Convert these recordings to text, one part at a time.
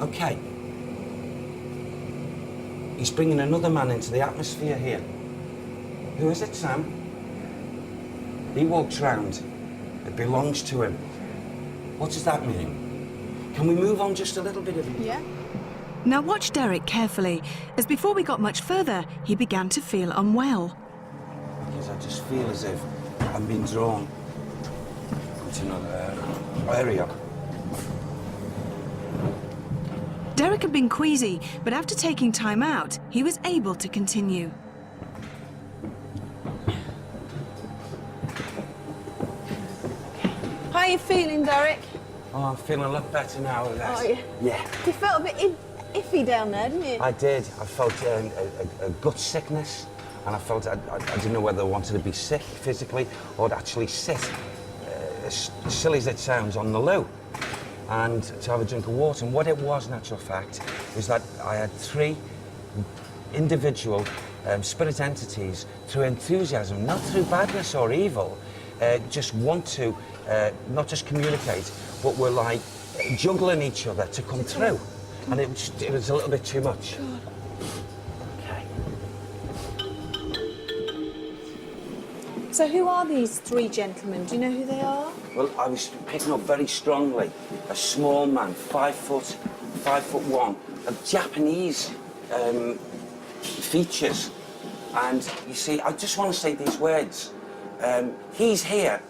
Okay. He's bringing another man into the atmosphere here. Who is it, Sam? He walks round. It belongs to him. What does that mean? Can we move on just a little bit? Yeah. Now watch Derek carefully, as before we got much further, he began to feel unwell. Because I just feel as if I'm being drawn into another area. Derek had been queasy, but after taking time out, he was able to continue. How are you feeling, Derek? Oh, I'm feeling a lot better now with that. Oh, yeah. Yeah. You felt a bit iffy down there, didn't you? I did. I felt a gut sickness, and I felt I didn't know whether I wanted to be sick physically or to actually sit, as silly as it sounds, on the loo and to have a drink of water. And what it was, in actual fact, was that I had three individual spirit entities, through enthusiasm, not through badness or evil, just want to not just communicate, but were like juggling each other to come through. And it was a little bit too much. Okay. So who are these three gentlemen? Do you know who they are? Well, I was picking up very strongly a small man, 5'1", of Japanese features. And you see, I just want to say these words. He's here,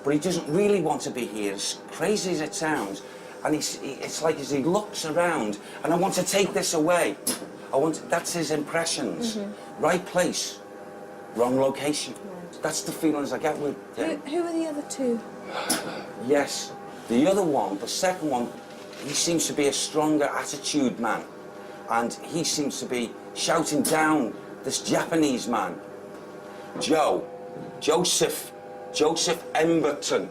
but he doesn't really want to be here, as crazy as it sounds. And it's like as he looks around, and I want to take this away. That's his impressions. Mm-hmm. Right place, wrong location. Right. That's the feelings I get with him. Who are the other two? Yes, the other one, the second one, he seems to be a stronger attitude man. And he seems to be shouting down this Japanese man, Joseph Emberton.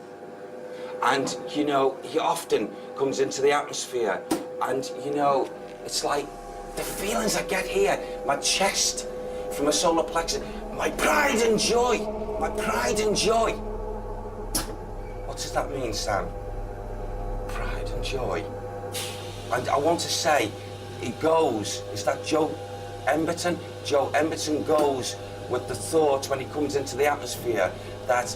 And, you know, he often comes into the atmosphere and, you know, it's like the feelings I get here, my chest, from my solar plexus, my pride and joy, my pride and joy. What does that mean, Sam? Pride and joy. And I want to say, it goes, is that Joe Emberton? Joe Emberton goes with the thought when he comes into the atmosphere that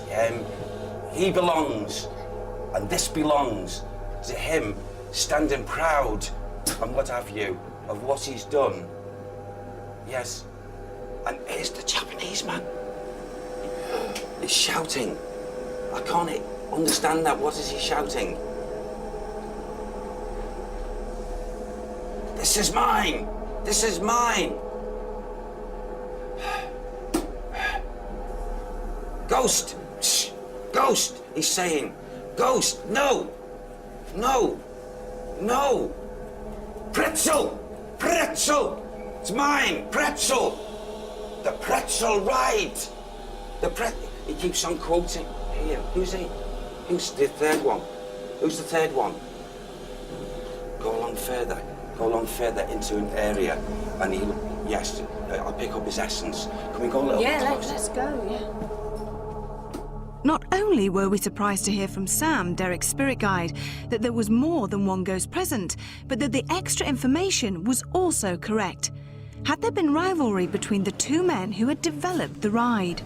he belongs, and this belongs to him, standing proud and what have you, of what he's done. Yes. And here's the Japanese man. He's shouting. I can't understand that. What is he shouting? This is mine. This is mine. Ghost. Shh. Ghost, he's saying. Ghost, no. No. No. Pretzel. Pretzel. It's mine. Pretzel. The pretzel ride. He keeps on quoting. Here, who's he? Who's the third one? Who's the third one? Go along further. Go along further into an area, and yes, I'll pick up his essence. Can we go a little bit closer? Let's go, yeah. Not only were we surprised to hear from Sam, Derek's spirit guide, that there was more than one ghost present, but that the extra information was also correct. Had there been rivalry between the two men who had developed the ride?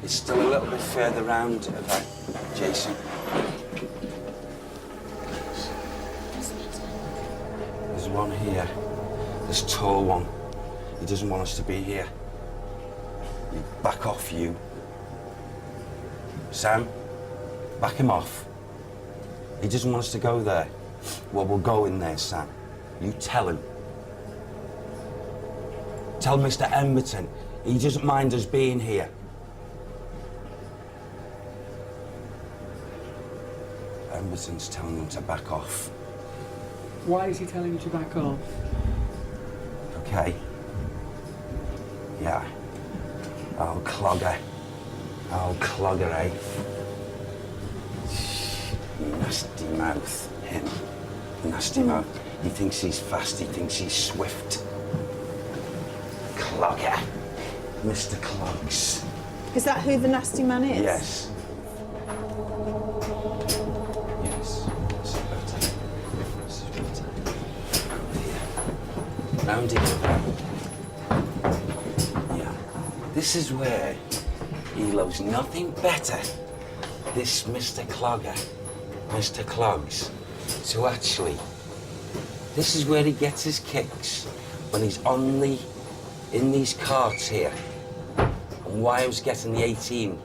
It's still a little bit further round, Jason. There's one here, this tall one. He doesn't want us to be here. You back off, you. Sam, back him off. He doesn't want us to go there. Well, we'll go in there, Sam. You tell him. Tell Mr. Emberton he doesn't mind us being here. Emberton's telling him to back off. Why is he telling you to back off? Okay. Yeah. Oh, clogger. Oh, clogger, eh? Nasty mouth, him. Nasty mouth. He thinks he's fast, he thinks he's swift. Clogger. Mr. Clogs. Is that who the nasty man is? Yes. Yes. This is better. This is better. round here. Yeah. This is where he loves nothing better, this Mr. Clogger, Mr. Clogs. So actually, this is where he gets his kicks when he's in these carts here. And why I was getting the 18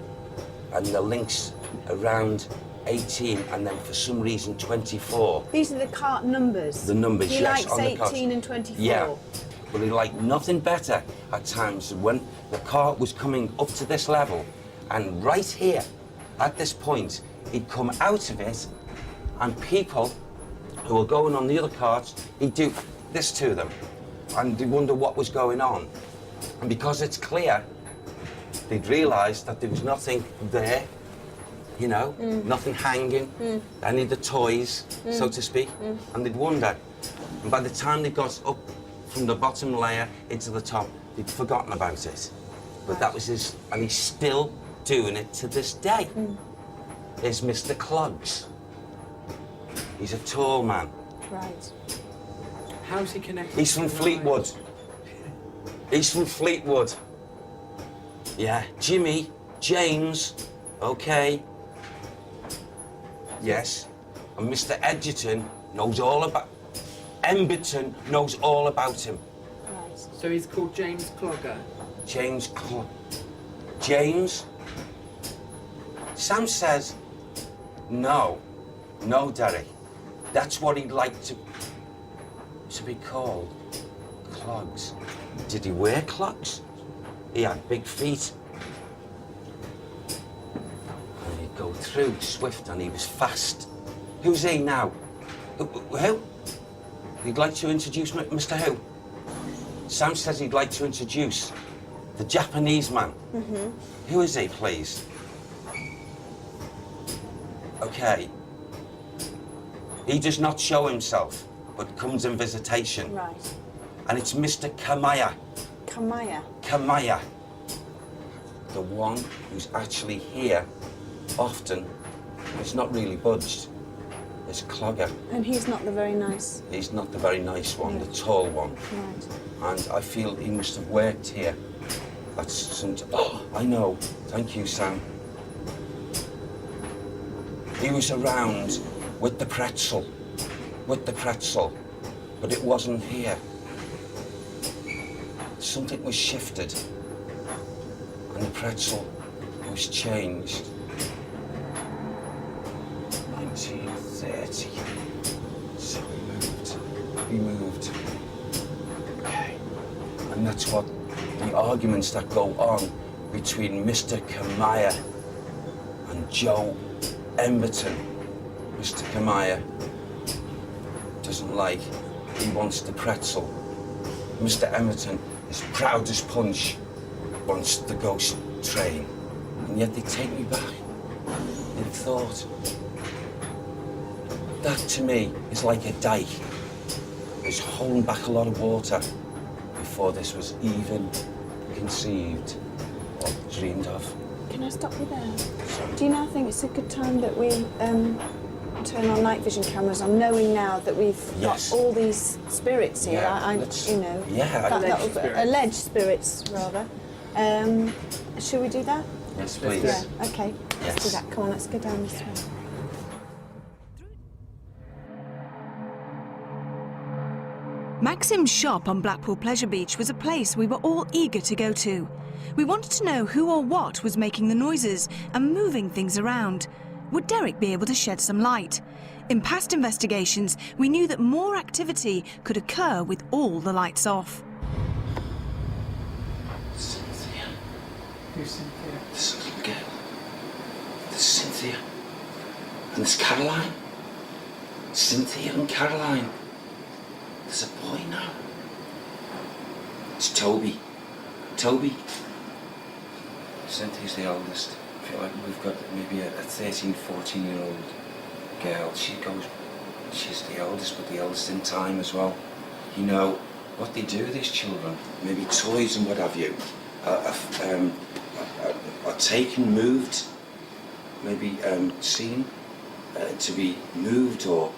and the links around 18 and then for some reason 24. These are the cart numbers? The numbers, he yes, likes on the 18 carts. and 24? Yeah, but he liked nothing better at times when the cart was coming up to this level and right here, at this point, he'd come out of it and people who were going on the other carts, he'd do this to them and they'd wonder what was going on. And because it's clear, they'd realise that there was nothing there, you know, nothing hanging, any of the toys, so to speak, and they'd wonder. And by the time they got up from the bottom layer into the top, they'd forgotten about it. But that was his, and he's still doing it to this day. There's Mr. Clogs. He's a tall man. Right. How's he connected? He's from to the Fleetwood. line? He's from Fleetwood. Yeah, Jimmy, James, okay. Yes, and Mr. Edgerton knows all about... Emberton knows all about him. Right. So he's called James Clogger. James? Sam says, no, Derek. That's what he'd like to be called. Clogs. Did he wear clogs? He had big feet. And he'd go through swift and he was fast. Who's he now? Who? He'd like to introduce Mr. Who? Sam says he'd like to introduce the Japanese man. Who is he, please? Okay. He does not show himself, but comes in visitation. Right. And it's Mr. Kamaya. Kamaya. Kamaya. The one who's actually here often, who's not really budged, is Clogger. And he's not the very nice. He's not the very nice one, the tall one. Right. And I feel he must have worked here. That's some... Oh, I know. Thank you, Sam. He was around with the pretzel. But it wasn't here. Something was shifted. And the pretzel was changed. 1930. So he moved. Okay. And that's what the arguments that go on between Mr. Kamaya and Joe Emberton. Mr. Kamaya doesn't like, he wants the pretzel. Mr. Emberton is proud as punch, wants the ghost train. And yet they take me back. In thought. That to me is like a dike. It's holding back a lot of water before this was even conceived or dreamed of. Can I stop you there? Sorry. Do you now think it's a good time that we turn our night vision cameras on, knowing now that we've Yes. got all these spirits here? Yeah, You know, yeah, Alleged spirits. alleged spirits, rather. Shall we do that? Yes, please. Yeah. Okay. Let's do Yes. that. Come on, let's go down this way. Maxim's shop on Blackpool Pleasure Beach was a place we were all eager to go to. We wanted to know who or what was making the noises and moving things around. Would Derek be able to shed some light? In past investigations, we knew that more activity could occur with all the lights off. Cynthia. Who's Cynthia? There's a little girl. There's Cynthia. And there's Caroline. Cynthia and Caroline. There's a boy now. It's Toby. Toby. Cynthia's the oldest. I feel like we've got maybe a 13, 14-year-old girl. She's the oldest, but the oldest in time as well. You know, what they do, these children, maybe toys and what have you, are taken, moved, maybe seen to be moved or